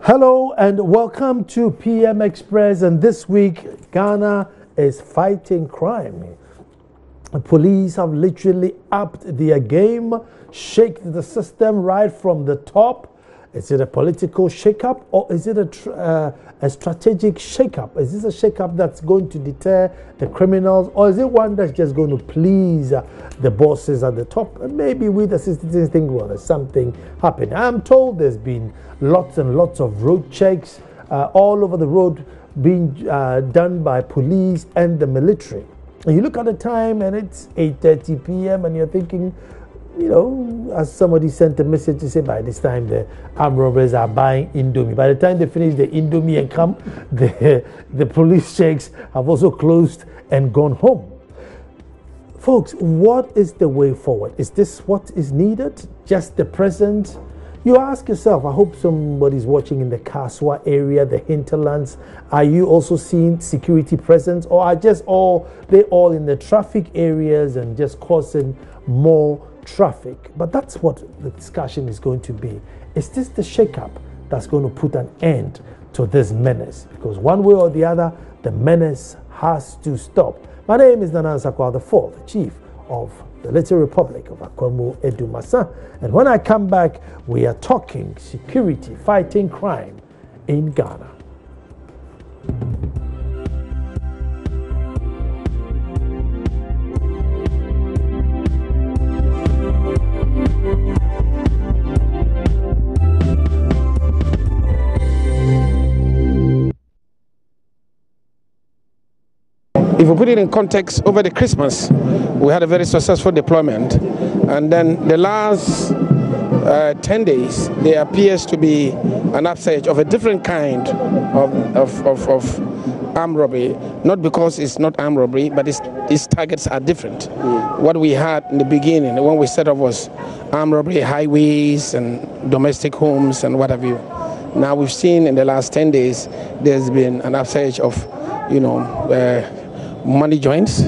Hello and welcome to PM Express, and this week Ghana is fighting crime. The police have literally upped their game, shake the system right from the top. Is it a political shakeup or is it a strategic shakeup? Is this a shakeup that's going to deter the criminals, or is it one that's just going to please the bosses at the top? And maybe we the citizens think, well, there's something happening. I'm told there's been lots and lots of road checks all over the road being done by police and the military. And you look at the time and it's 8:30 p.m. and you're thinking, you know, as somebody sent a message to say by this time the armed robbers are buying Indomie. By the time they finish the Indomie and come, the police checks have also closed and gone home. Folks, what is the way forward? Is this what is needed? Just the present? You ask yourself, I hope somebody's watching in the Kaswa area, the hinterlands. Are you also seeing security presence, or are they all in the traffic areas and just causing more traffic? But that's what the discussion is going to be. Is this the shakeup that's going to put an end to this menace? Because one way or the other, the menace has to stop. My name is Nana Sakwa IV, the chief of the Little Republic of Akwamu Edumasa. And when I come back, we are talking security, fighting crime in Ghana. If we put it in context, over the Christmas, we had a very successful deployment. And then the last 10 days, there appears to be an upsurge of a different kind of armed robbery. Not because it's not armed robbery, but its targets are different. What we had in the beginning, when we set up, was armed robbery, highways and domestic homes and what have you. Now we've seen in the last 10 days, there's been an upsurge of, money joints,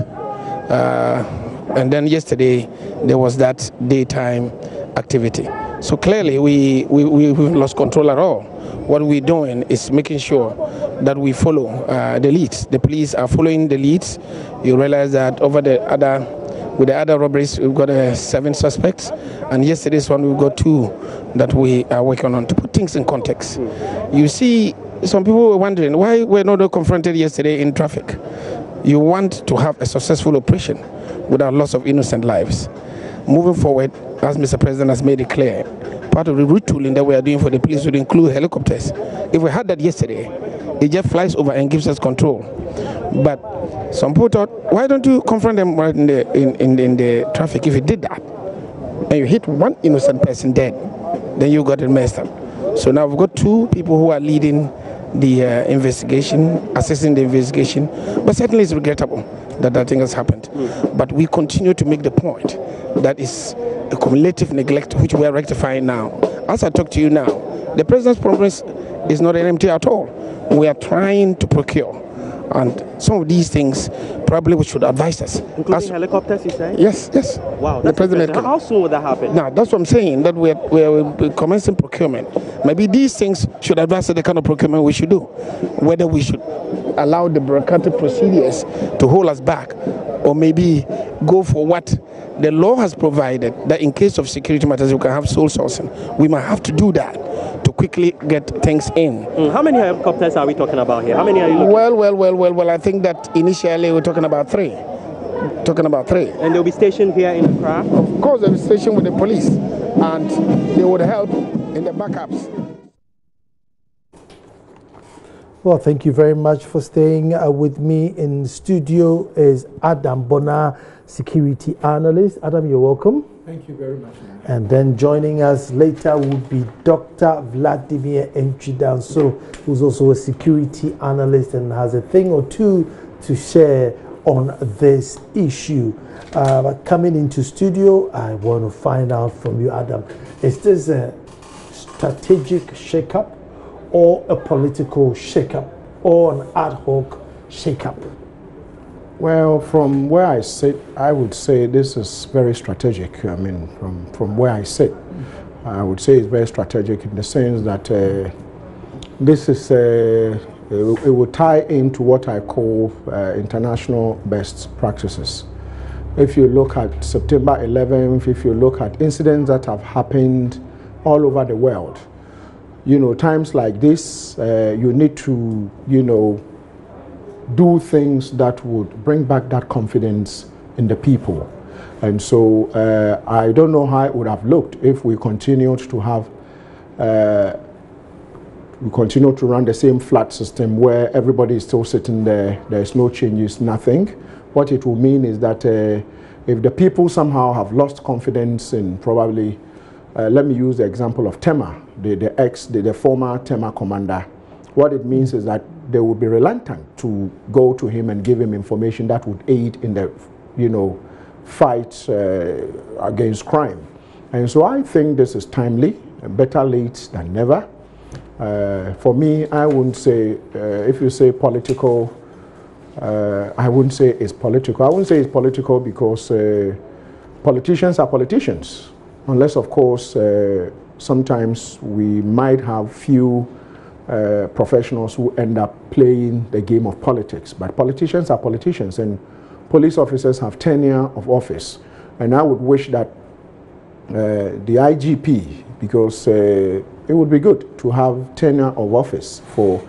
and then yesterday there was that daytime activity. So clearly we've lost control at all. What we're doing is making sure that we follow the leads. The police are following the leads. You realize that with the other robberies, we've got 7 suspects, and yesterday's one we've got 2 that we are working on. To put things in context, you see, some people were wondering why we're not confronted yesterday in traffic. You want to have a successful operation without loss of innocent lives. Moving forward, as Mr. President has made it clear, part of the retooling that we are doing for the police would include helicopters. If we had that yesterday, it just flies over and gives us control. But some people thought, why don't you confront them right in the traffic? If you did that, and you hit one innocent person dead, then you got it messed up. So now we've got 2 people who are leading the investigation, assessing the investigation, but certainly it's regrettable that that thing has happened. But we continue to make the point that is a cumulative neglect which we are rectifying now. As I talk to you now, the President's promise is not empty at all. We are trying to procure, and some of these things probably we should advise us. Including helicopters, you say? Yes. Wow, that's the President. How soon will that happen? Now, that's what I'm saying, that we are commencing procurement. Maybe these things should advise us the kind of procurement we should do. Whether we should allow the bureaucratic procedures to hold us back, or maybe go for what the law has provided, that in case of security matters we can have sole sourcing. We might have to do that to quickly get things in. How many helicopters are we talking about here? How many are you looking at? Well, I think that initially we're talking about 3. And they'll be stationed here in Accra? Of course, they'll be stationed with the police, and they would help in the backups. Well, thank you very much for staying with me. In studio is Adam Bona, security analyst. Adam, you're welcome. Thank you very much. And then joining us later would be Dr. Vladimir Enchidanso, who's also a security analyst and has a thing or two to share on this issue. But coming into studio, I want to find out from you, Adam, is this a strategic shakeup or a political shakeup or an ad hoc shakeup? Well, from where I sit, I would say this is very strategic. I mean, from where I sit, I would say it's very strategic in the sense that this is it will tie into what I call international best practices. If you look at September 11th, if you look at incidents that have happened all over the world, times like this, you need to, do things that would bring back that confidence in the people. And so I don't know how it would have looked if we continued to have we continue to run the same flat system where everybody is still sitting there, there's no changes, nothing. What it will mean is that if the people somehow have lost confidence in probably, let me use the example of Tema, the former Tema commander. What it means is that they will be reluctant to go to him and give him information that would aid in the, fight against crime. And so I think this is timely, better late than never. For me, I wouldn't say, if you say political, I wouldn't say it's political. I wouldn't say it's political because politicians are politicians. Unless, of course, sometimes we might have few professionals who end up playing the game of politics. But politicians are politicians, and police officers have tenure of office. And I would wish that the IGP, because it would be good to have tenure of office for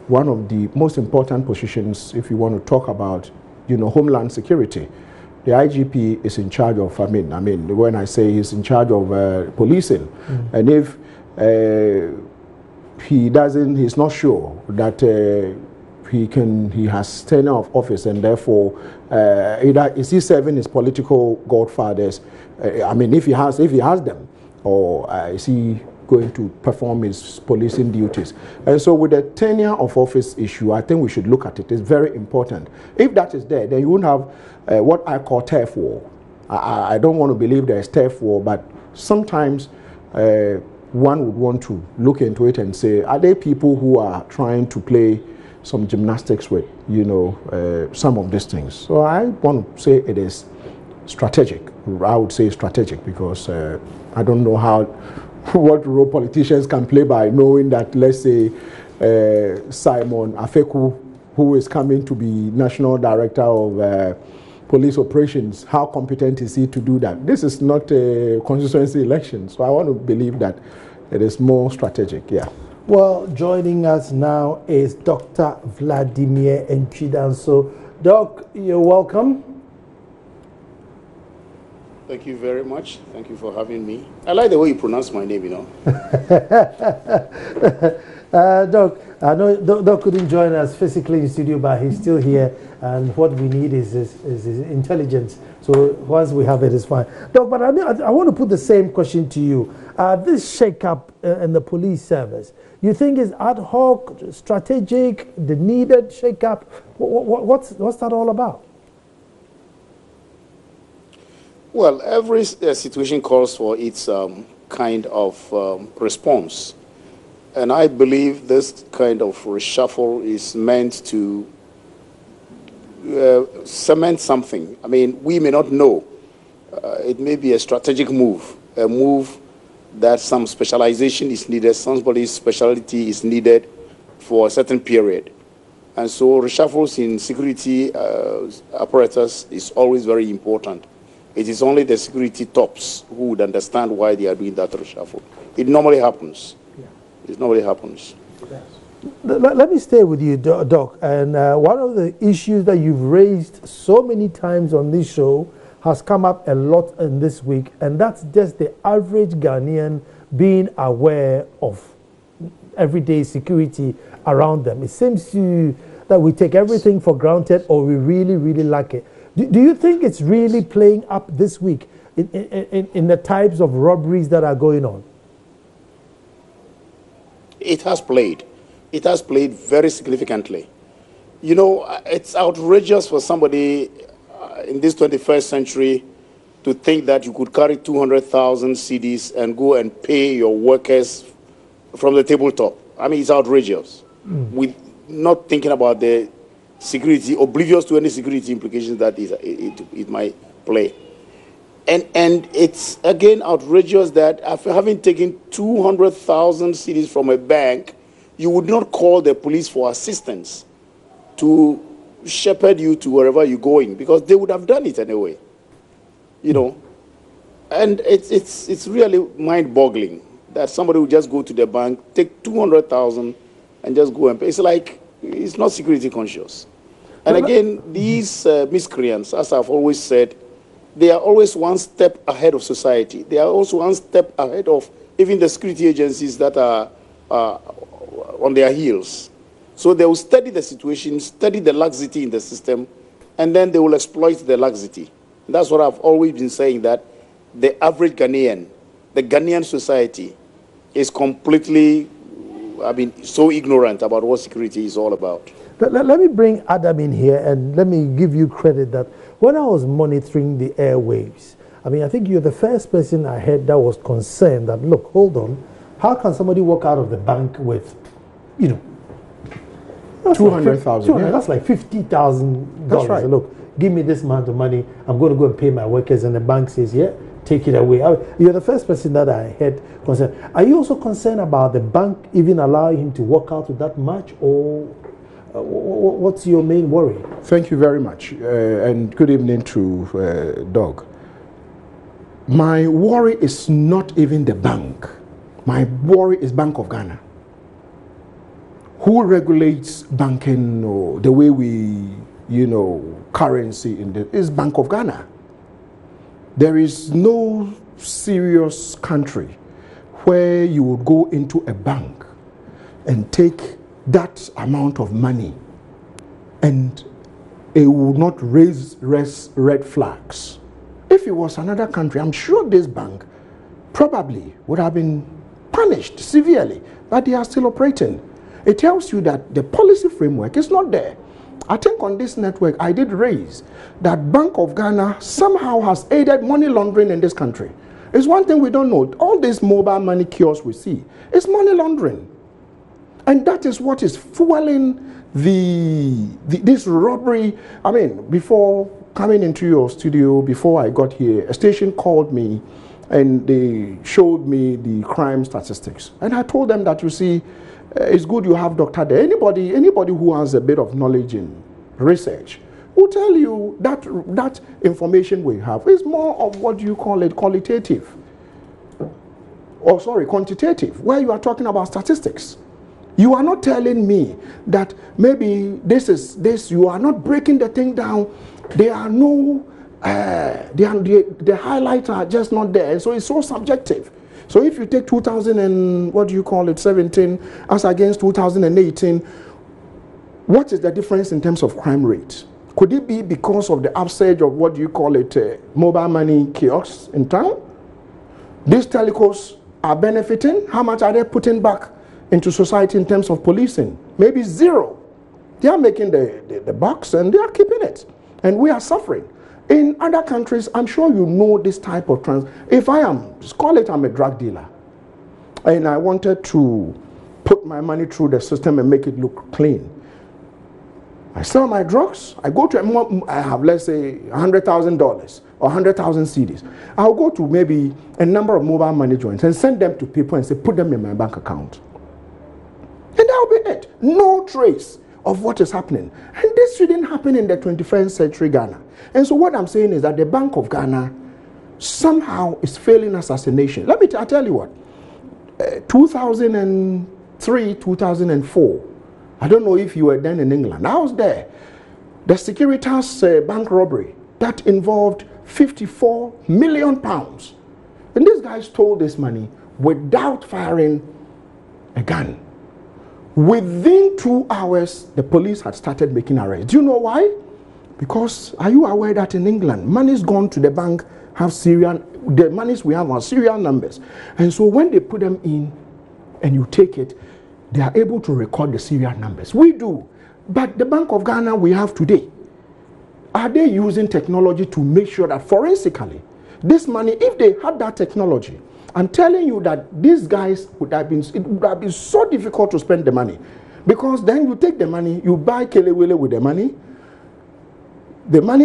one of the most important positions if you want to talk about, homeland security. The IGP is in charge of, when I say he's in charge of policing, and if he's not sure that he has tenure of office, and therefore either is he serving his political godfathers, if he has them, or is he going to perform his policing duties. And so with the tenure of office issue, I think we should look at it. It's very important. If that is there, then you won't have what I call turf war. I don't want to believe there is turf war, but sometimes one would want to look into it and say, are there people who are trying to play some gymnastics with, some of these things? So I want to say it is strategic. I would say strategic because I don't know what role politicians can play by knowing that, let's say, Simon Afeku, who is coming to be National Director of Police Operations, how competent is he to do that? This is not a constituency election, so I want to believe that it is more strategic, yeah. Well, joining us now is Dr. Vladimir Nchidanso. Doc, you're welcome. Thank you very much. Thank you for having me. I like the way you pronounce my name, Doc, I know Doc couldn't join us physically in studio, but he's still here, and what we need is his intelligence. So once we have it, it's fine. Doc, but I want to put the same question to you. This shake-up in the police service, you think is ad hoc, strategic, the needed shake-up? What's that all about? Well, every situation calls for its kind of response. And I believe this kind of reshuffle is meant to cement something. We may not know. It may be a strategic move, a move that some specialization is needed, somebody's specialty is needed for a certain period. And so reshuffles in security apparatus is always very important. It is only the security tops who would understand why they are doing that reshuffle. It normally happens. Yeah. It normally happens. Yes. Let me stay with you, Doc. And one of the issues that you've raised so many times on this show has come up a lot in this week, and that's just the average Ghanaian being aware of everyday security around them. It seems that we take everything for granted, or we really, really lack it. Do you think it's really playing up this week in the types of robberies that are going on? It has played. It has played very significantly. It's outrageous for somebody in this 21st century to think that you could carry 200,000 cedis and go and pay your workers from the tabletop. It's outrageous. With not thinking about the security, oblivious to any security implications that it might play. And it's, again, outrageous that after having taken 200,000 cedis from a bank, you would not call the police for assistance to shepherd you to wherever you're going, because they would have done it anyway, you know. And it's really mind-boggling that somebody would just go to the bank, take 200,000 and just go and pay. It's like, it's not security conscious. And again, these miscreants, as I've always said, they are always one step ahead of society. They are also one step ahead of even the security agencies that are on their heels. So they will study the situation, study the laxity in the system, and then they will exploit the laxity. And that's what I've always been saying, that the average Ghanaian, the Ghanaian society is completely, so ignorant about what security is all about. Let me bring Adam in here, and let me give you credit that when I was monitoring the airwaves, I think you're the first person I heard that was concerned that, look, hold on, how can somebody walk out of the bank with, 200,000. Yeah. That's like $50,000. That's right. Look, give me this amount of money. I'm going to go and pay my workers, and the bank says, yeah, take it away. You're the first person that I heard concerned. Are you also concerned about the bank even allowing him to walk out with that much, or what's your main worry? Thank you very much, and good evening to Doug. My worry is not even the bank. My worry is Bank of Ghana. Who regulates banking, or the way we, currency in the is Bank of Ghana. There is no serious country where you would go into a bank and take that amount of money and it will not raise red flags. If it was another country, I'm sure this bank probably would have been punished severely, but they are still operating. It tells you that the policy framework is not there. I think on this network, I did raise that Bank of Ghana somehow has aided money laundering in this country. It's one thing we don't know. All these mobile money kiosks we see, it's money laundering. And that is what is fueling this robbery. Before coming into your studio, before I got here, a station called me and they showed me the crime statistics. And I told them that, you see, it's good you have doctor there. Anybody who has a bit of knowledge in research will tell you that that information we have is more of what you call it quantitative, where you are talking about statistics. You are not telling me that maybe this, you are not breaking the thing down. There are no, the highlights are just not there. So it's so subjective. So if you take 17 as against 2018, what is the difference in terms of crime rate? Could it be because of the upsurge of mobile money kiosks in town? These telecos are benefiting. How much are they putting back into society in terms of policing? Maybe zero. They are making the bucks and they are keeping it. And we are suffering. In other countries, I'm sure you know this type of if I'm a drug dealer, and I wanted to put my money through the system and make it look clean. I sell my drugs, I go to I have, let's say, $100,000 or 100,000 CDs. I'll go to maybe a number of mobile money joints and send them to people and say, put them in my bank account. And that'll be it. No trace of what is happening. And this shouldn't happen in the 21st century Ghana. And so what I'm saying is that the Bank of Ghana somehow is failing us as a nation. Let me tell you what. 2003, 2004, I don't know if you were then in England. I was there. The Securitas bank robbery that involved £54 million. And these guys stole this money without firing a gun. Within 2 hours, the police had started making arrests. Do you know why? Because are you aware that in England, money's gone to the bank the monies we have are serial numbers. And so when they put them in and you take it, they are able to record the serial numbers. We do. But the Bank of Ghana we have today, are they using technology to make sure that forensically, this money, if they had that technology, I'm telling you that these guys it would have been so difficult to spend the money. Because then you take the money, you buy kelewele with the money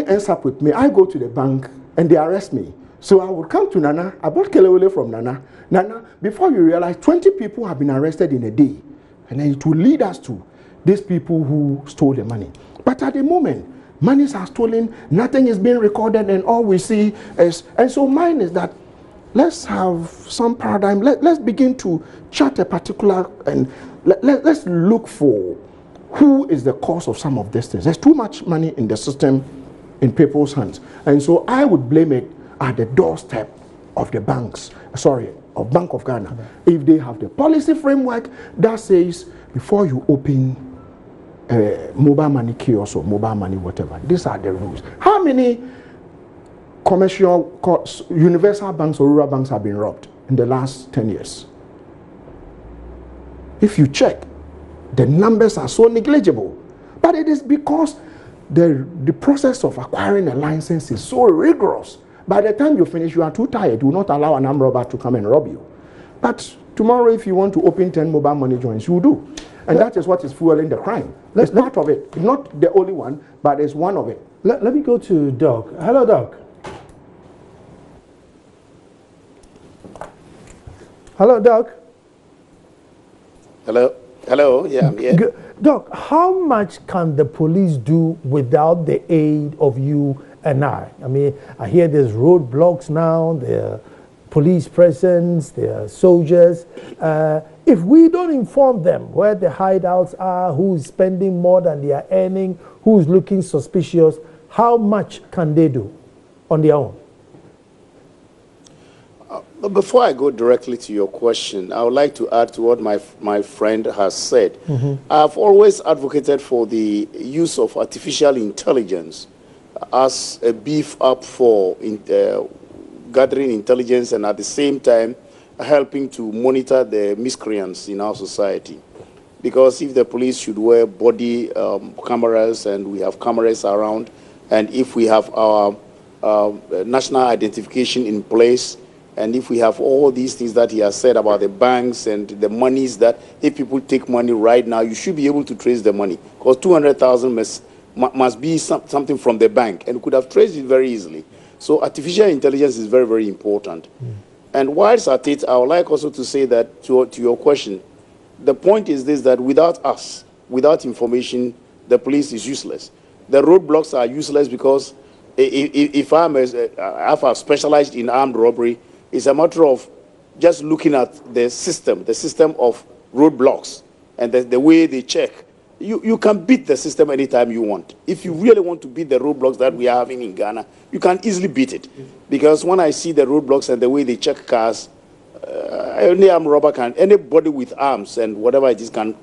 ends up with me. I go to the bank and they arrest me. So I would come to Nana, I bought kelewele from Nana. Nana, before you realize, 20 people have been arrested in a day. And then it will lead us to these people who stole the money. But at the moment, monies are stolen, nothing is being recorded, and all we see is, and so mine is that let's have some paradigm, let's begin to chart a particular, and let's look for who is the cause of some of these things. There's too much money in the system, in people's hands. And so I would blame it at the doorstep of the banks, of Bank of Ghana. If they have the policy framework that says, before you open mobile money kiosk or mobile money whatever, these are the rules. How many commercial, universal banks or rural banks have been robbed in the last 10 years? If you check, the numbers are so negligible. But it is because the process of acquiring a license is so rigorous. By the time you finish, you are too tired. You will not allow an armed robber to come and rob you. But tomorrow, if you want to open 10 mobile money joints, you do. And that is what is fueling the crime. It's part of it. Not the only one, but it's one of it. Let me go to Doc. Hello, Doc. Hello, Doc. Hello. Hello. Yeah, I'm here. Doc, how much can the police do without the aid of you and I? I mean, I hear there's roadblocks now, there are police presence, there are soldiers. If we don't inform them where the hideouts are, who's spending more than they are earning, who's looking suspicious, how much can they do on their own? Before I go directly to your question, I would like to add to what my friend has said. I've always advocated for the use of artificial intelligence as a beef up for gathering intelligence and at the same time helping to monitor the miscreants in our society. Because if the police should wear body cameras and we have cameras around, and if we have our national identification in place, and if we have all these things that he has said about the banks and the monies that if people take money right now, you should be able to trace the money. Because 200,000 must be something from the bank, and we could have traced it very easily. So artificial intelligence is very, very important. And whilst at it, I would like also to say that to your question, the point is this, that without us, without information, the police is useless. The roadblocks are useless because if I've specialized in armed robbery, it's a matter of just looking at the system of roadblocks and the way they check. You can beat the system anytime you want. If you really want to beat the roadblocks that we are having in Ghana, you can easily beat it. Because when I see the roadblocks and the way they check cars, any armed robber anybody with arms and whatever it is can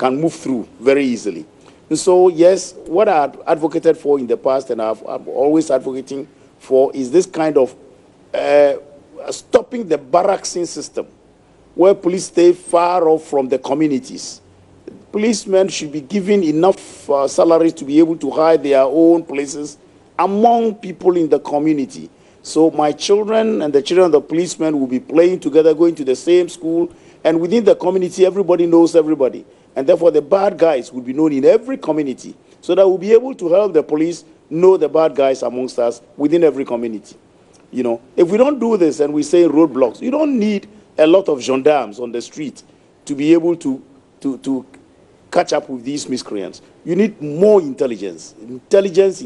move through very easily. And so, yes, what I've advocated for in the past and I'm always advocating for is this kind of stopping the barracksing system where police stay far off from the communities. Policemen should be given enough salaries to be able to hide their own places among people in the community. So my children and the children of the policemen will be playing together, going to the same school, and within the community, everybody knows everybody. And therefore, the bad guys will be known in every community, so that we'll be able to help the police know the bad guys amongst us within every community. You know, if we don't do this and we say roadblocks, you don't need a lot of gendarmes on the street to be able to catch up with these miscreants. You need more intelligence. Intelligence.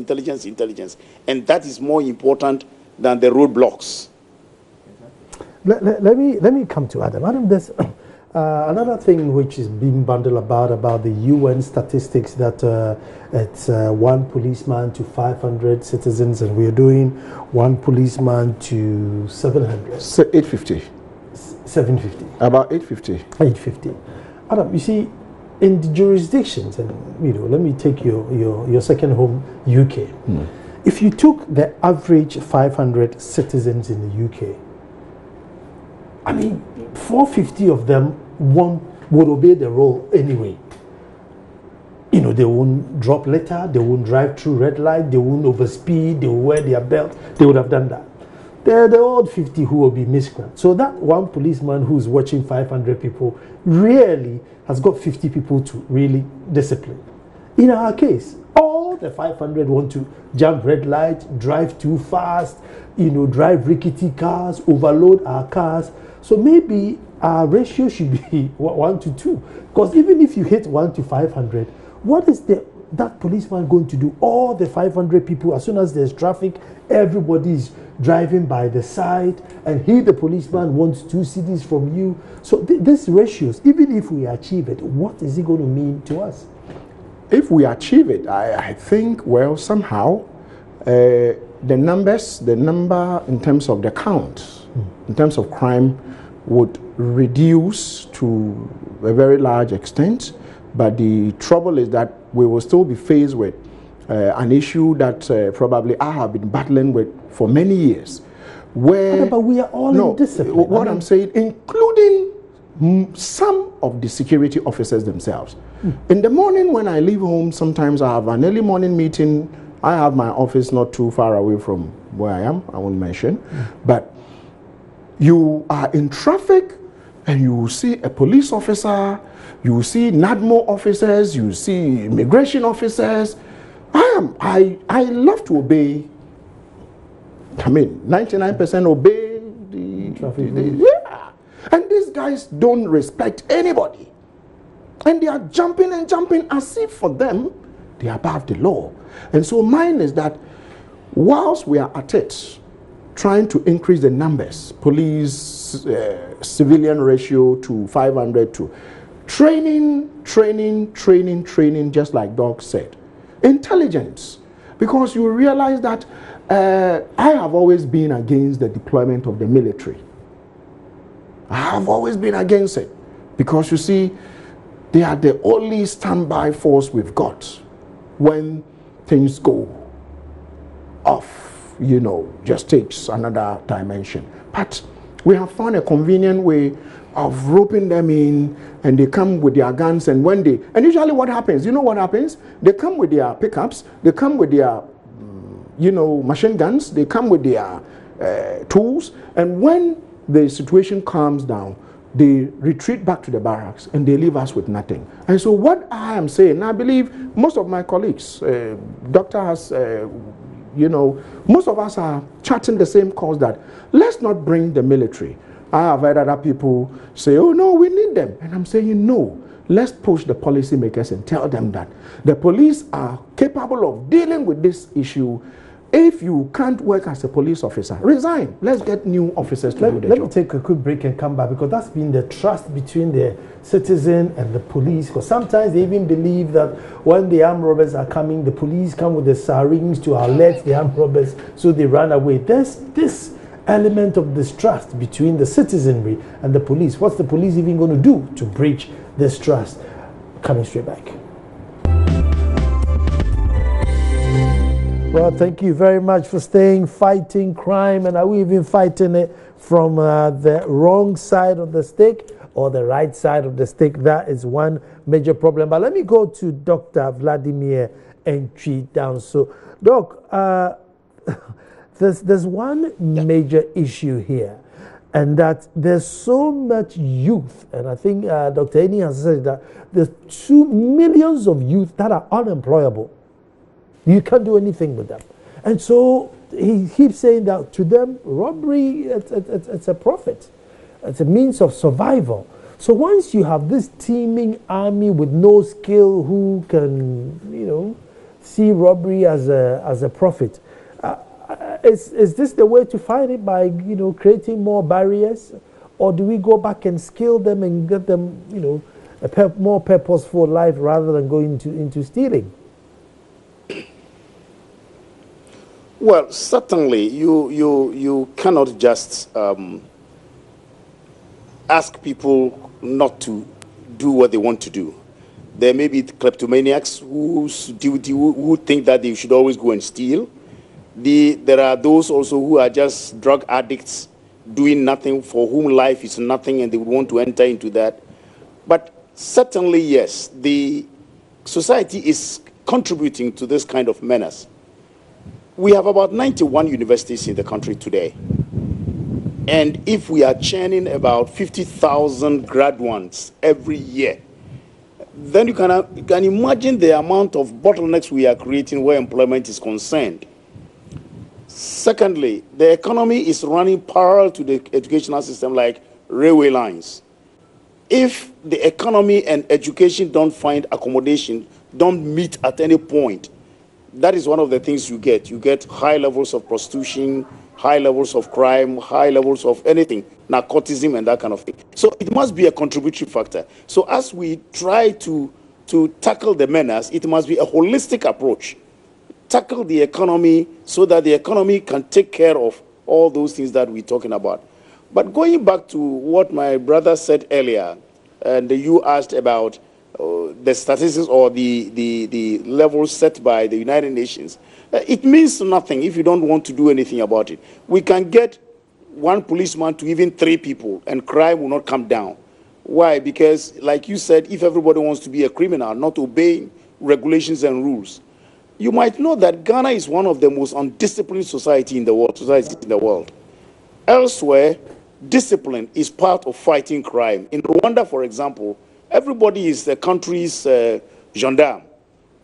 And that is more important than the roadblocks. Let me come to Adam. Adam, there's another thing which is being bundled about the UN statistics that it's 1 policeman to 500 citizens, and we're doing 1 policeman to 700. 850. 750. About 850. 850. Adam, you see, in the jurisdictions, and let me take your second home, UK. If you took the average 500 citizens in the UK, I mean, 450 of them would obey the law anyway. They won't drop litter, they won't drive through red light, they won't overspeed, they will wear their belt, they would have done that. They're the odd 50 who will be miscreants. So that 1 policeman who's watching 500 people really has got 50 people to really discipline. In our case, all the 500 want to jump red light, drive too fast, drive rickety cars, overload our cars. So maybe our ratio should be 1 to 2. Because even if you hit 1 to 500, what is that policeman going to do? All the 500 people, as soon as there's traffic, everybody's driving by the side, and the policeman wants 2 cities from you. So these ratios, even if we achieve it, what is it going to mean to us? If we achieve it, I think, well, somehow, the number in terms of the count, in terms of crime, would reduce to a very large extent. But the trouble is that we will still be faced with an issue that probably I have been battling with for many years. But we are all in discipline. What I'm saying, including some of the security officers themselves. In the morning when I leave home, sometimes I have an early morning meeting. I have my office not too far away from where I am, I won't mention. But you are in traffic and you will see a police officer, you will see NADMO officers, you will see immigration officers. I love to obey. I mean, 99% obey the traffic. Yeah. And these guys don't respect anybody. And they are jumping and jumping as if for them, they are above the law. And so mine is that whilst we are at it, trying to increase the numbers, police, civilian ratio to 500 to training, just like Doc said. Intelligence, because you realize that I have always been against the deployment of the military. I have always been against it, because you see, they are the only standby force we've got when things go off, you know, just takes another dimension. But we have found a convenient way of roping them in, and they come with their guns, and and usually what happens, you know what happens? They come with their pickups, they come with their, machine guns, they come with their tools, and when the situation calms down, they retreat back to the barracks and they leave us with nothing. And so what I am saying, I believe most of my colleagues, Doctor has, most of us are charting the same cause, that let's not bring the military. I have heard other people say, oh no, we need them. And I'm saying, no, let's push the policymakers and tell them that the police are capable of dealing with this issue. If you can't work as a police officer, resign. Let's get new officers to do the job. Let me take a quick break and come back, because that's been the trust between the citizen and the police. Because sometimes they even believe that when the armed robbers are coming, the police come with the sirens to alert the armed robbers, so they run away. There's this element of distrust between the citizenry and the police. What's the police even going to do to breach this trust? Coming straight back. Well, thank you very much for fighting crime. And are we even fighting it from the wrong side of the stick or the right side of the stick? That is one major problem. But let me go to Dr. Vladimir Entry down. So, Doc, there's one major issue here, and that there's so much youth, and I think Dr. Eni has said that there's 2 million of youth that are unemployable. You can't do anything with them. And so he keeps saying that to them, robbery, it's a profit. It's a means of survival. So once you have this teeming army with no skill who can, see robbery as a profit, is this the way to fight it, by, creating more barriers? Or do we go back and skill them and get them, a more purposeful life rather than going into stealing? Well, certainly you cannot just ask people not to do what they want to do. There may be kleptomaniacs who think that they should always go and steal. There are those also who are just drug addicts doing nothing, for whom life is nothing, and they would want to enter into that. But certainly, yes, the society is contributing to this kind of menace. We have about 91 universities in the country today. And if we are churning about 50,000 graduates every year, then you can imagine the amount of bottlenecks we are creating where employment is concerned. Secondly, the economy is running parallel to the educational system, like railway lines. If the economy and education don't find accommodation, don't meet at any point, that is one of the things you get. You get high levels of prostitution, high levels of crime, high levels of anything, narcotism and that kind of thing. So it must be a contributory factor. So as we try to tackle the menace, it must be a holistic approach. Tackle the economy so that the economy can take care of all those things that we're talking about. But going back to what my brother said earlier, and you asked about the statistics or the levels set by the United Nations, it means nothing if you don't want to do anything about it. We can get one policeman to even 3 people and crime will not come down. Why? Because, like you said, if everybody wants to be a criminal, not obeying regulations and rules, you might know that Ghana is one of the most undisciplined societies in the world. Elsewhere, discipline is part of fighting crime. In Rwanda, for example, everybody is the country's gendarme,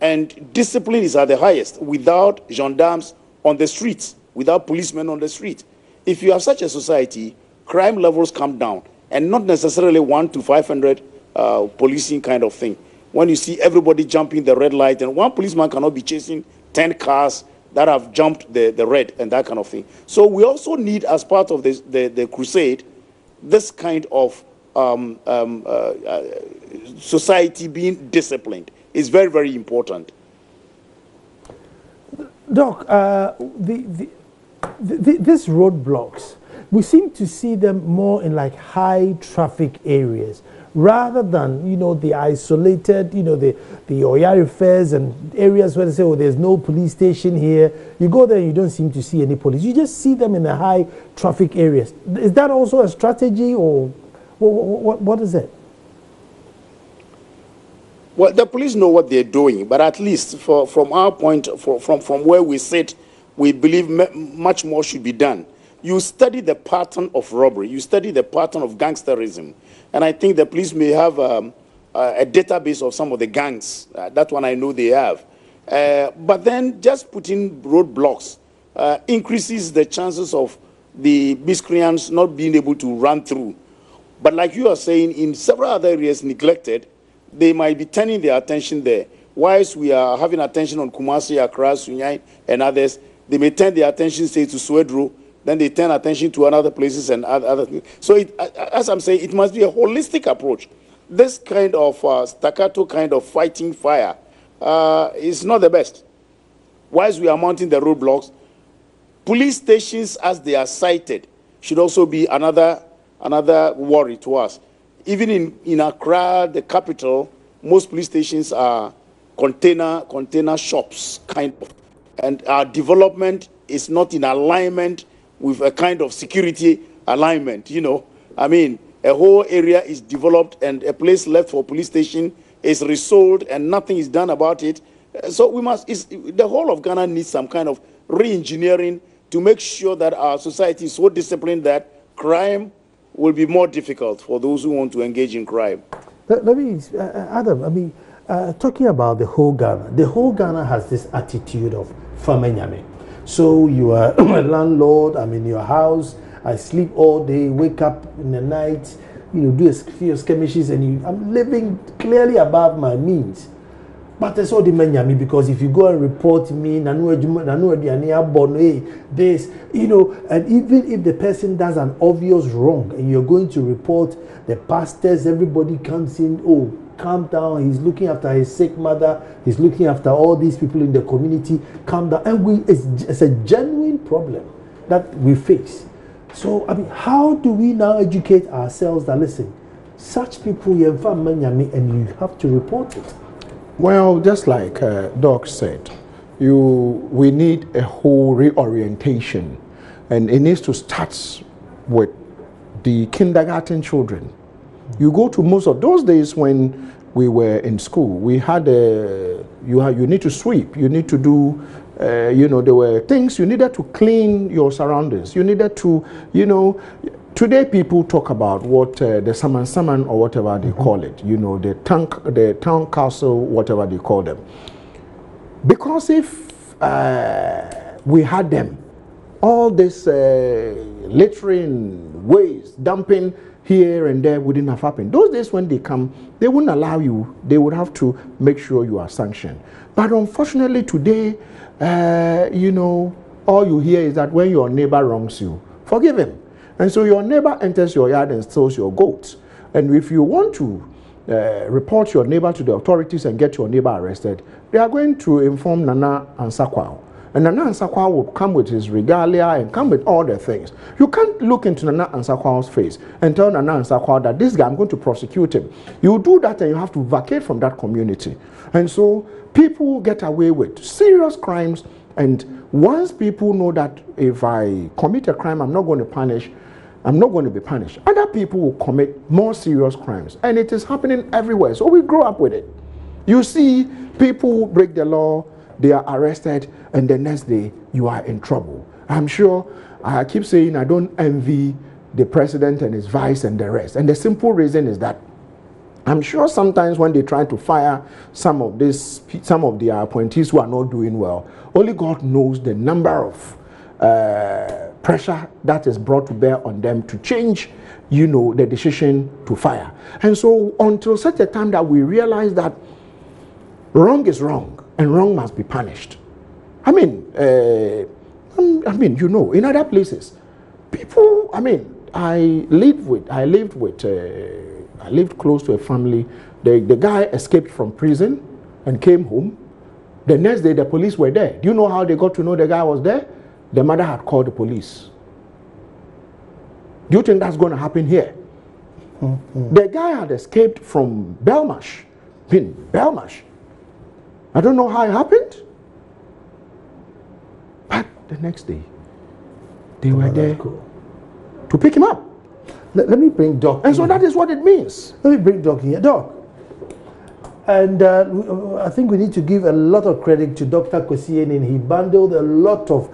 and discipline is at the highest without gendarmes on the streets, without policemen on the street. If you have such a society, crime levels come down, and not necessarily 1 to 500 policing kind of thing. When you see everybody jumping the red light, and one policeman cannot be chasing 10 cars that have jumped the red and that kind of thing. So we also need, as part of this, the crusade, this kind of society being disciplined is very, very important. Doc, these roadblocks, we seem to see them more in like high traffic areas rather than, you know, the isolated, you know, the Oyari fairs and areas where they say, oh, there's no police station here. You go there and you don't seem to see any police. You just see them in the high traffic areas. Is that also a strategy, or what is it? Well, the police know what they're doing, but at least from our point, from where we sit, we believe much more should be done. You study the pattern of robbery. You study the pattern of gangsterism. And I think the police may have a database of some of the gangs. That one I know they have. But then just putting roadblocks increases the chances of the miscreants not being able to run through. But like you are saying, in several other areas neglected, they might be turning their attention there. Whilst we are having attention on Kumasi, Accra, Sunyai, and others, they may turn their attention, say, to Swedru, then they turn attention to other places and other things. So, as I'm saying, it must be a holistic approach. This kind of staccato kind of fighting fire is not the best. Whilst we are mounting the roadblocks, police stations, as they are cited, should also be another worry to us. Even in Accra, the capital, most police stations are container shops, kind of. And our development is not in alignment with a kind of security alignment, you know. I mean, a whole area is developed and a place left for police station is resold and nothing is done about it. So we must, the whole of Ghana needs some kind of re-engineering to make sure that our society is so disciplined that crime will be more difficult for those who want to engage in crime. Let me, Adam, I mean, talking about the whole Ghana has this attitude of famanyame. So you are a landlord, I'm in your house, I sleep all day, wake up in the night, you know, do a few skirmishes, and I'm living clearly above my means. But that's all the manyame, because if you go and report me, this, you know, and even if the person does an obvious wrong and you're going to report the pastors, everybody comes in, oh, calm down, he's looking after his sick mother, he's looking after all these people in the community, calm down. And it's a genuine problem that we face. So, I mean, how do we now educate ourselves that, listen, such people, you have manyame and you have to report it? Well, just like Doc said, we need a whole reorientation, and it needs to start with the kindergarten children. You go to most of those days when we were in school, we had you need to sweep, you need to do, you know, there were things you needed to clean your surroundings. You needed to, you know, today people talk about what the saman or whatever they call it, you know, the town council, whatever they call them. Because if we had them, all this littering, waste, dumping here and there wouldn't have happened. Those days when they come, they wouldn't allow you. They would have to make sure you are sanctioned. But unfortunately today, you know, all you hear is that when your neighbor wrongs you, forgive him. And so your neighbor enters your yard and steals your goats. And if you want to report your neighbor to the authorities and get your neighbor arrested, they are going to inform Nana Ansakwao. And Nana Ansakwao will come with his regalia and come with all the things. You can't look into Nana Ansakwao's face and tell Nana Ansakwao that this guy, I'm going to prosecute him. You do that and you have to vacate from that community. And so people get away with serious crimes, and once people know that if I commit a crime, I'm not going to be punished, other people will commit more serious crimes. And it is happening everywhere. So we grow up with it. You see people break the law, they are arrested, and the next day you are in trouble. I'm sure, I keep saying I don't envy the president and his vice and the rest. And the simple reason is that I'm sure sometimes when they try to fire some of their appointees who are not doing well, only God knows the number of pressure that is brought to bear on them to change, you know, the decision to fire. And so until such a time that we realize that wrong is wrong and wrong must be punished. I mean, you know, in other places, people, I lived close to a family. The guy escaped from prison and came home. The next day, the police were there. Do you know how they got to know the guy was there? The mother had called the police. Do you think that's going to happen here? Mm-hmm. The guy had escaped from Belmarsh. Belmarsh. I don't know how it happened. But the next day, they were there to pick him up. Let me bring Doc. And so that is what it means. Let me bring Doc in here. Doc. And I think we need to give a lot of credit to Dr. Kosienin. He bundled a lot of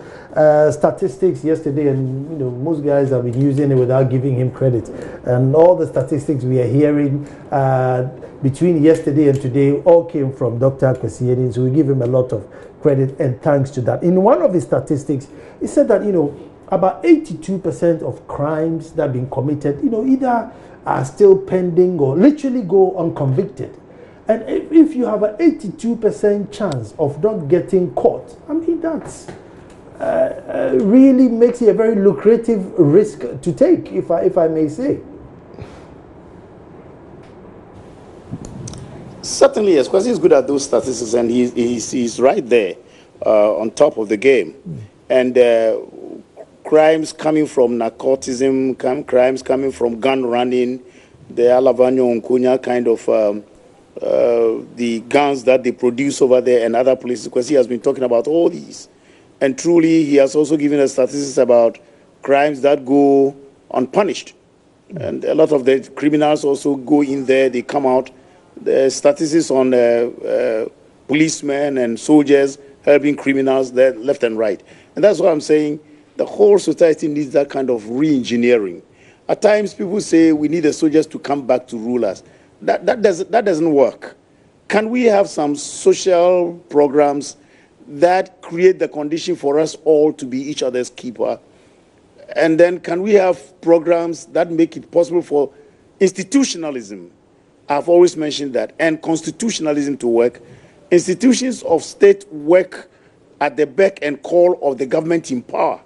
statistics yesterday, and you know, most guys have been using it without giving him credit. And all the statistics we are hearing between yesterday and today all came from Dr. Kosienin. So we give him a lot of credit and thanks to that. In one of his statistics, he said that, you know, about 82% of crimes that have been committed, you know, either are still pending or literally go unconvicted. And if you have an 82% chance of not getting caught, I mean, that's really makes it a very lucrative risk to take, if I may say. Certainly, yes, because he's good at those statistics, and he's right there on top of the game. And crimes coming from narcotism, crimes coming from gun running, the Alavanyo Nkunya kind of the guns that they produce over there and other places, because he has been talking about all these. And truly, he has also given us statistics about crimes that go unpunished. And a lot of the criminals also go in there, they come out. The statistics on policemen and soldiers helping criminals there left and right. And that's what I'm saying. The whole society needs that kind of re-engineering. At times, people say we need the soldiers to come back to rule us. That doesn't work. Can we have some social programs that create the condition for us all to be each other's keeper? And then can we have programs that make it possible for institutionalism? I've always mentioned that. And constitutionalism to work. Institutions of state work at the beck and call of the government in power.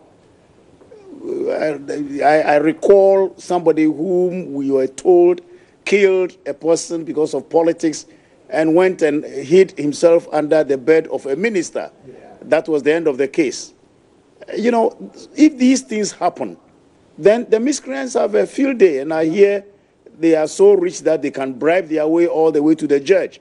I recall somebody whom we were told killed a person because of politics and went and hid himself under the bed of a minister. Yeah. That was the end of the case. You know, if these things happen, then the miscreants have a field day, and I hear they are so rich that they can bribe their way all the way to the judge.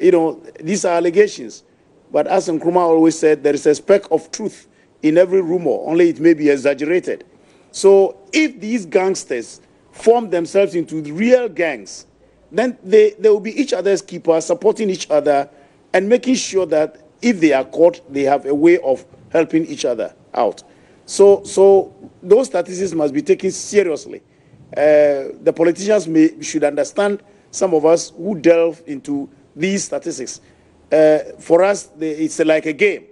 You know, these are allegations. But as Nkrumah always said, there is a speck of truth in every rumor, only it may be exaggerated. So if these gangsters form themselves into real gangs, then they will be each other's keepers, supporting each other, and making sure that if they are caught, they have a way of helping each other out. So those statistics must be taken seriously. The politicians should understand, some of us who delve into these statistics. For us, it's like a game.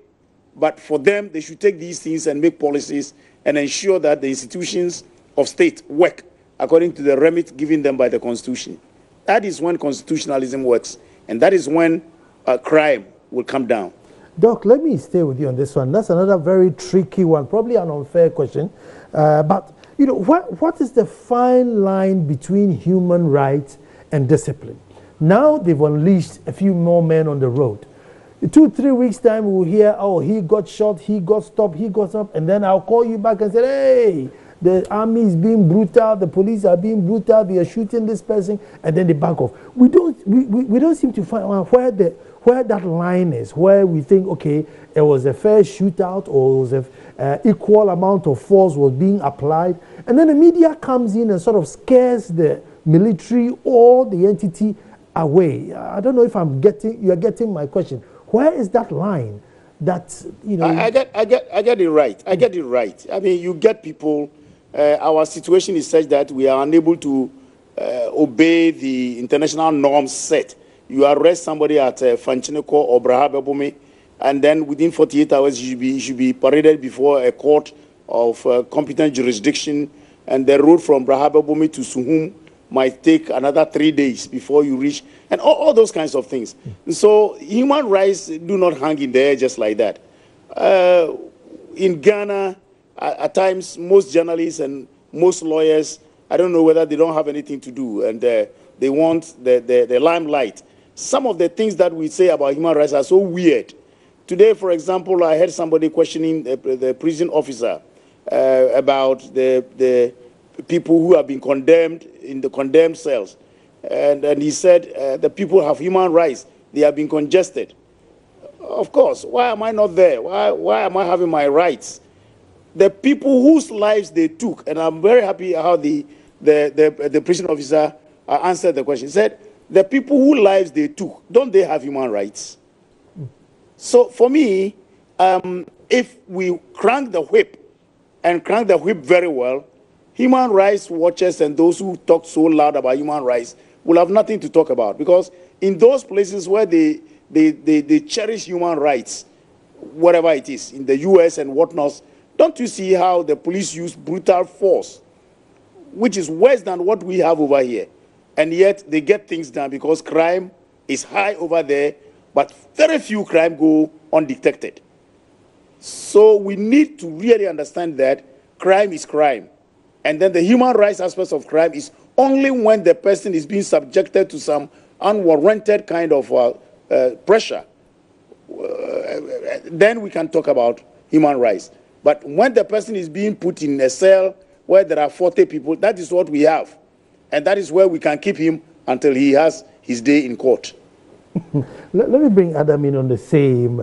But for them, they should take these things and make policies and ensure that the institutions of state work according to the remit given them by the Constitution. That is when constitutionalism works, and that is when crime will come down. Doc, let me stay with you on this one. That's another very tricky one, probably an unfair question. But, you know, what is the fine line between human rights and discipline? Now they've unleashed a few more men on the road. In 2-3 weeks' time, we'll hear, oh, he got shot, he got stopped, and then I'll call you back and say, hey, the army is being brutal, the police are being brutal, they are shooting this person, and then they back off. We don't seem to find where that line is, where we think, okay, it was a fair shootout, or it was an equal amount of force was being applied, and then the media comes in and sort of scares the military or the entity away. I don't know if you're getting my question. Where is that line? That, you know, I get it right. I get it right. I mean, you get people. Our situation is such that we are unable to obey the international norms set. You arrest somebody at Fanchineko or Brahabebumi, and then within 48 hours you should be paraded before a court of competent jurisdiction, and the road from Brahabebumi to Suhum might take another 3 days before you reach, and all those kinds of things. So human rights do not hang in the air just like that. In Ghana, at times, most journalists and most lawyers, I don't know whether they don't have anything to do, and they want the limelight. Some of the things that we say about human rights are so weird. Today, for example, I heard somebody questioning the prison officer about the people who have been condemned in the condemned cells. And he said the people have human rights. They have been congested. Of course, why am I not there? Why am I having my rights? The people whose lives they took, and I'm very happy how the prison officer answered the question. He said, the people whose lives they took, don't they have human rights? So for me, if we crank the whip, and crank the whip very well, human rights watchers and those who talk so loud about human rights will have nothing to talk about, because in those places where they cherish human rights, whatever it is, in the US and whatnot, don't you see how the police use brutal force, which is worse than what we have over here? And yet they get things done because crime is high over there, but very few crime go undetected. So we need to really understand that crime is crime. And then the human rights aspects of crime is only when the person is being subjected to some unwarranted kind of pressure. Then we can talk about human rights. But when the person is being put in a cell where there are 40 people, that is what we have. And that is where we can keep him until he has his day in court. Let me bring Adam in on the same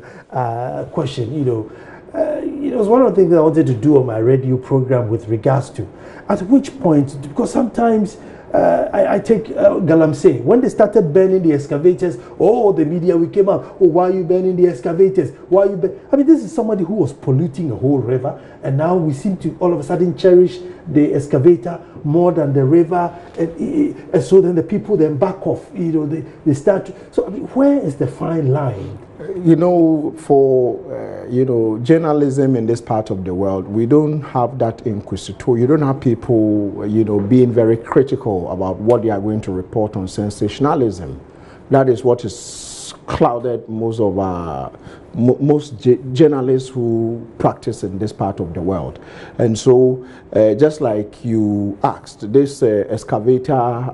question. You know, it was one of the things that I wanted to do on my radio program with regards to at which point, because sometimes I take Galamsey, when they started burning the excavators, the media, we came out, why are you burning the excavators? Why are you I mean, this is somebody who was polluting a whole river, and now we seem to all of a sudden cherish the excavator more than the river, and so then the people then back off, you know, they start so I mean, where is the fine line? You know, for journalism in this part of the world, we don't have that inquisitor. You don't have people, being very critical about what they are going to report on sensationalism. That is what is clouded most journalists who practice in this part of the world. And so, just like you asked, this excavator,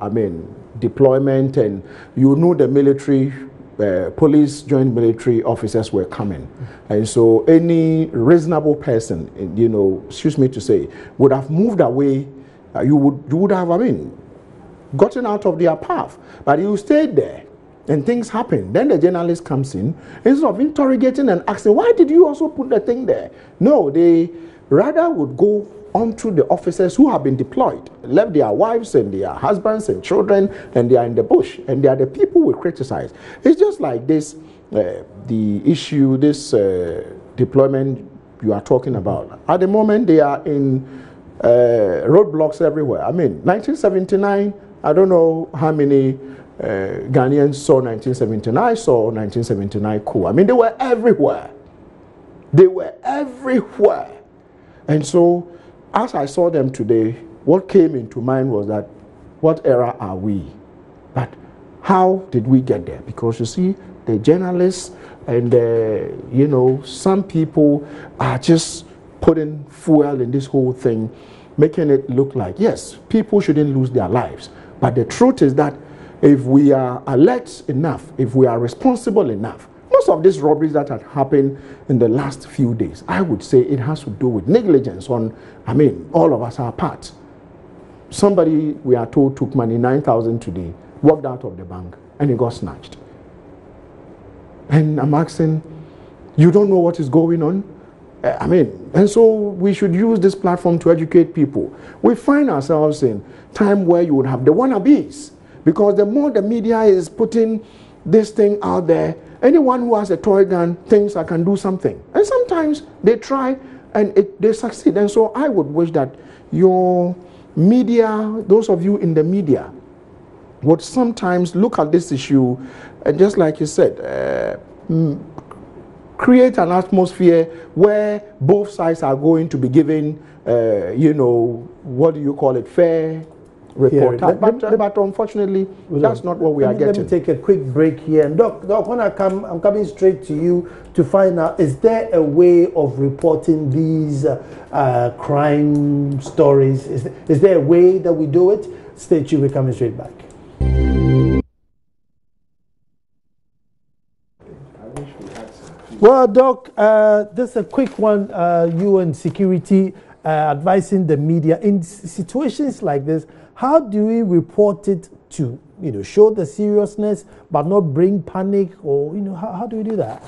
deployment, and the military. Police, joint military officers were coming, and so any reasonable person, excuse me to say, would have moved away. You would have, gotten out of their path, but you stayed there, and things happen. Then the journalist comes in, instead of interrogating and asking, why did you also put the thing there? No, they rather would go onto the officers who have been deployed, left their wives and their husbands and children, and they are in the bush, and they are the people we criticize. It's just like this, the issue, this deployment you are talking about. At the moment, they are in roadblocks everywhere. 1979, I don't know how many Ghanaians saw 1979, saw 1979 coup. They were everywhere. They were everywhere. And so, as I saw them today, what came into mind was that, what era are we? But how did we get there? Because you see, the journalists and, you know, some people are just putting fuel in this whole thing, making it look like, yes, people shouldn't lose their lives. But the truth is that if we are alert enough, if we are responsible enough, most of these robberies that had happened in the last few days, I would say it has to do with negligence on, I mean, all of us are part. Somebody, we are told, took money, 9,000 today, walked out of the bank, and it got snatched. And I'm asking, you don't know what is going on? I mean, and so we should use this platform to educate people. We find ourselves in time where you would have the wannabes, because the more the media is putting this thing out there, anyone who has a toy gun thinks I can do something. And sometimes they try and they succeed. And so I would wish that your media, those of you in the media, would sometimes look at this issue and, just like you said, create an atmosphere where both sides are going to be given, you know, what do you call it, fair report. But unfortunately, that's not what we are getting. Let me take a quick break here. And Doc, when I'm coming straight to you to find out, is there a way of reporting these crime stories? Is there a way that we do it? Stay tuned, we're coming straight back. Well, Doc, just a quick one. UN security advising the media in situations like this. How do we report it to, you know, show the seriousness but not bring panic, or, you know, how do we do that?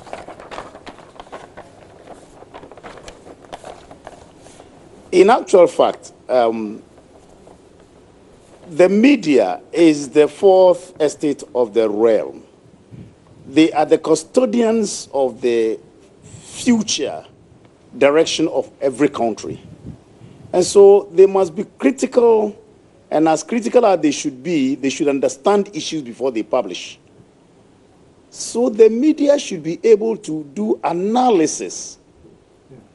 In actual fact, the media is the fourth estate of the realm. They are the custodians of the future direction of every country. And so they must be critical, and as critical as they should be, they should understand issues before they publish. So the media should be able to do analysis.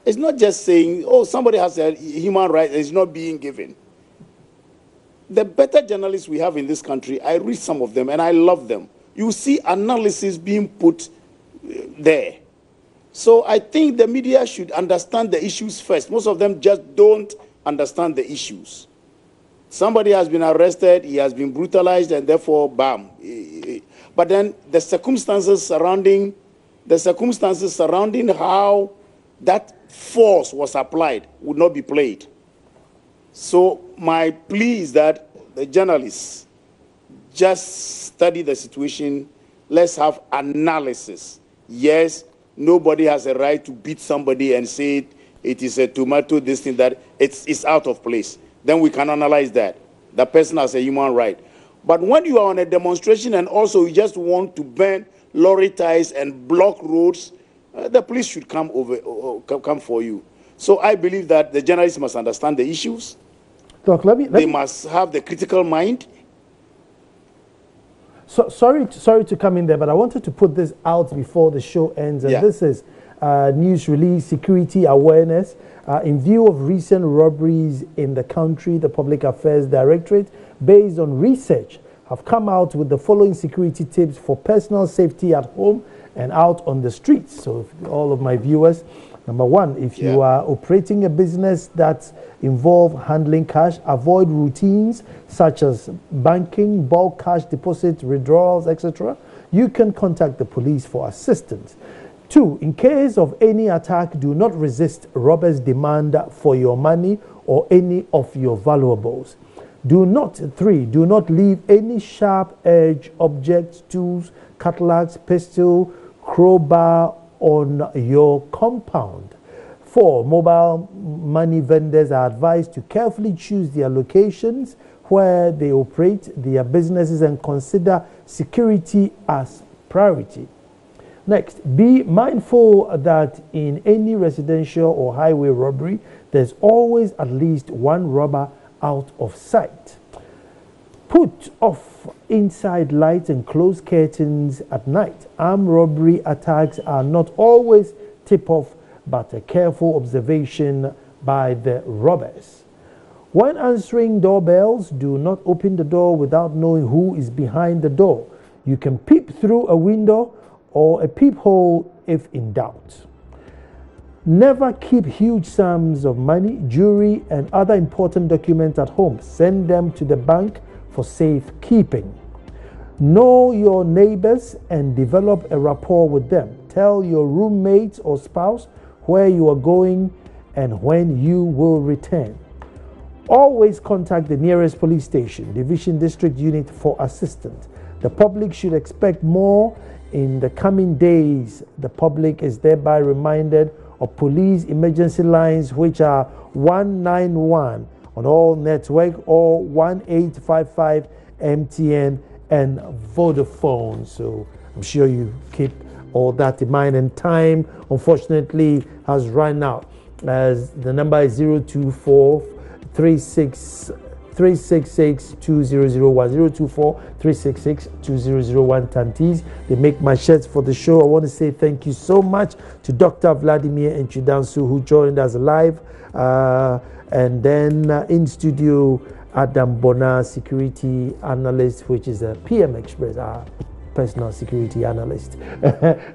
It's not just saying, oh, somebody has a human right that is not being given. The better journalists we have in this country, I read some of them and I love them. You see analysis being put there. So I think the media should understand the issues first. Most of them just don't understand the issues. Somebody has been arrested, he has been brutalized, and therefore, bam. But then the circumstances surrounding how that force was applied would not be played. So my plea is that the journalists just study the situation. Let's have analysis. Yes, nobody has a right to beat somebody and say it is a tomato, this thing, that it's out of place. Then we can analyze that. The person has a human right. But when you are on a demonstration and also you just want to burn lorry tires and block roads, the police should come for you. So I believe that the journalists must understand the issues. Doc, they must have the critical mind. So, sorry to come in there, but I wanted to put this out before the show ends. And this is news release, security awareness. In view of recent robberies in the country, the Public Affairs Directorate, based on research, have come out with the following security tips for personal safety at home and out on the streets. So all of my viewers, number one, if you are operating a business that involves handling cash, avoid routines such as banking, bulk cash deposit, withdrawals, etc. You can contact the police for assistance. 2, in case of any attack, do not resist robbers' demand for your money or any of your valuables. 3, do not leave any sharp-edged objects, tools, cutlass, pistol, crowbar on your compound. 4, mobile money vendors are advised to carefully choose their locations where they operate their businesses and consider security as priority. Next, be mindful that in any residential or highway robbery, there's always at least one robber out of sight. Put off inside lights and close curtains at night. Armed robbery attacks are not always tip-off, but a careful observation by the robbers. When answering doorbells, do not open the door without knowing who is behind the door. You can peep through a window or a peephole if in doubt. Never keep huge sums of money, jewelry, and other important documents at home. Send them to the bank for safekeeping. Know your neighbors and develop a rapport with them. Tell your roommates or spouse where you are going and when you will return. Always contact the nearest police station, division, district unit for assistance. The public should expect more in the coming days. The public is thereby reminded of police emergency lines, which are 191 on all network or 1855 MTN and Vodafone. So I'm sure you keep all that in mind. And time, unfortunately, has run out, as the number is 024 366 2001 024 366 2001 Tantis. They make my shirts for the show. I want to say thank you so much to Dr. Vladimir Enchidansu, who joined us live, and then in studio Adam Bona, security analyst, which is a PM Express, our personal security analyst.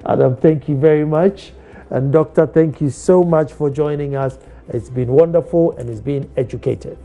Adam, thank you very much. And Doctor, thank you so much for joining us. It's been wonderful and it's been educative.